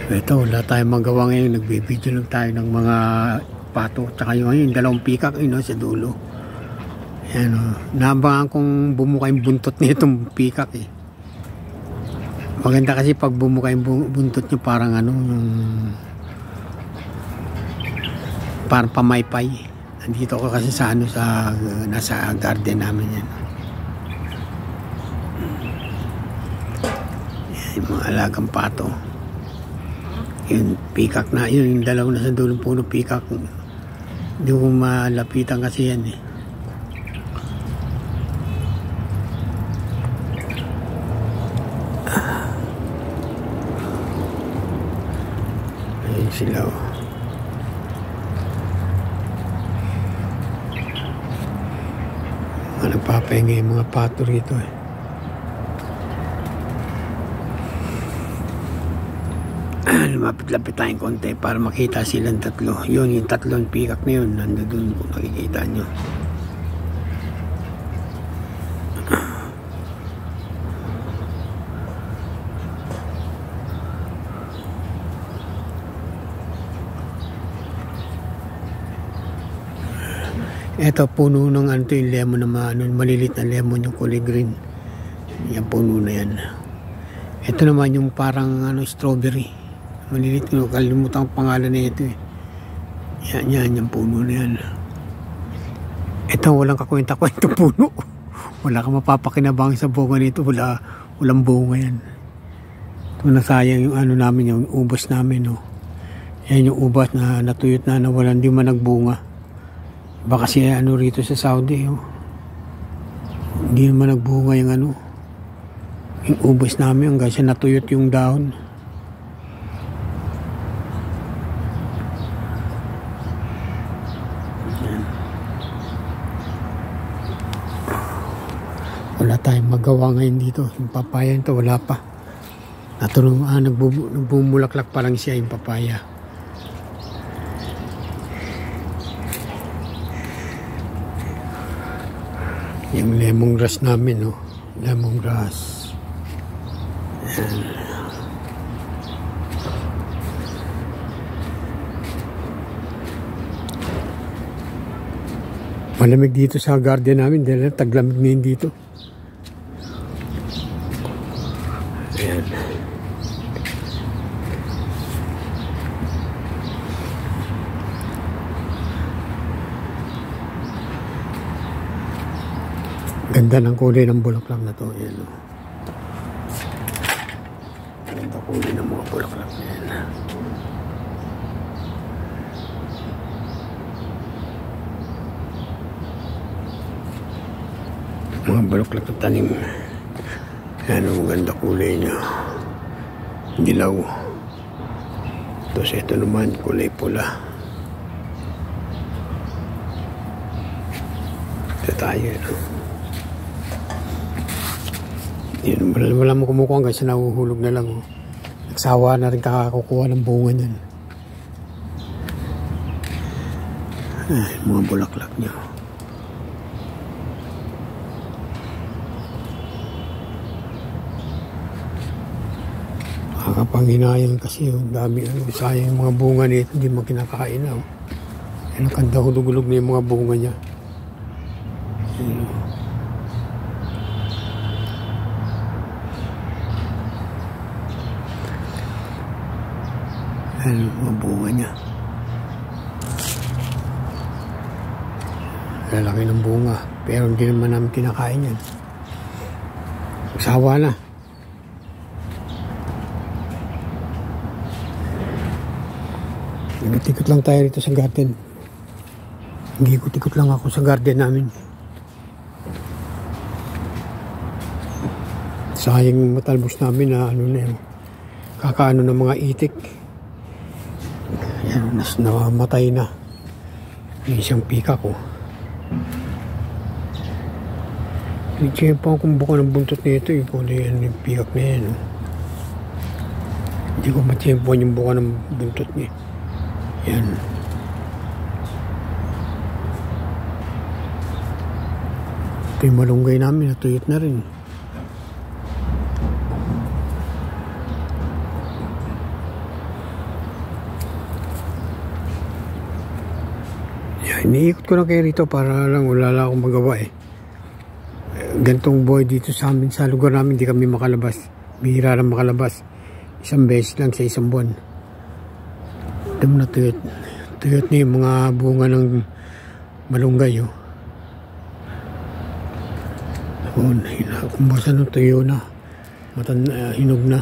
Ito, wala tayong magawa ngayon. Nagbibideo lang tayo ng mga pato. Tsaka yung dalawang pikak sa dulo. Ayan, naabangan kong bumuka yung buntot nitong pikak eh. Maganda kasi pag bumuka yung buntot nyo parang parang pamaypay. Nandito ko kasi sa nasa garden namin yan. Ayan, yung mga alagang pato. Yung pikak na yun, yung dalaw na sa dulong puno pikak, hindi ko malapitan kasi yan eh. Ayun sila oh. Nagpapahinga yung mga pato rito eh. Lumapit-lapit tayong konti para makita silang tatlo. Yun, yung tatlong pikak na yun nandun kung nakikita nyo. Ito puno ng yung lemon na malilit na lemon yung kulay green. Yan puno na yan. Ito naman yung parang strawberry. Malilit ko, kalimutan ang pangalan na ito eh. Yan, yung puno na yan. Ito, walang kakwenta-kwenta puno. Wala kang mapapakinabang sa bunga nito. Walang bunga yan. Ito nasayang yung namin, yung ubas namin. Oh. Yan yung ubas na natuyot na walang di man nagbunga. Baka kasi rito sa Saudi. Oh. Hindi naman nagbunga yung yung ubas namin hanggang siya natuyot yung dahon. Wala tayong magawa ngayon dito. Yung papaya nito wala pa. Nagbumulaklak pa lang siya yung papaya. Yung lemongrass namin, no? Lemongrass. Ayan. Malamig dito sa garden namin dahil taglamig ngayon dito. Ayan. Ganda ng kulay ng bulaklak na to. Ayan, oh. Ganda kulay ng mga bulaklak na yan. Mga bulaklak na tanim. Ayan, ang ganda kulay niya. Dilaw. Tapos ito naman, kulay pula. Ito tayo, Yun, wala mo kumukuha hanggang sa nahuhulog na lang. Oh. Nagsawa na rin kakakukuha ng bunga niyan. Ay, mga bulaklak niya. Nakakapanghinayang kasi yung dami sayang yung mga bunga nito, hindi mo kinakain na. Oh. Yan, kanda hulog-hulog na yung mga bunga niya. Yan, mga bunga niya. Lalaki ng bunga, pero hindi naman namin kinakain yan. Sawa na. Nagtikot lang tayo rito sa garden. Nagikot-ikot lang ako sa garden namin. Sayang matalbos namin na na yun. Kakaano ng mga itik. Ayan, namatay na. Yung isang pika ko. Nagsipa akong buka ng buntot nito. Yung pikak na yan. Hindi ko matsimpuan yung buka ng buntot niya. Yan. Ito yung malunggay namin. Natuyot na rin. Iniikot ko na kayo rito para lang wala lang akong magawa eh. Gantong buhay dito sa amin, sa lugar namin, di kami makalabas. Bihira lang makalabas. Isang beses lang sa isang buwan. Ito na tuyot. Tuyot na yung mga bunga ng malunggay. Oh. Kung basta nung tuyo na. Hinog na.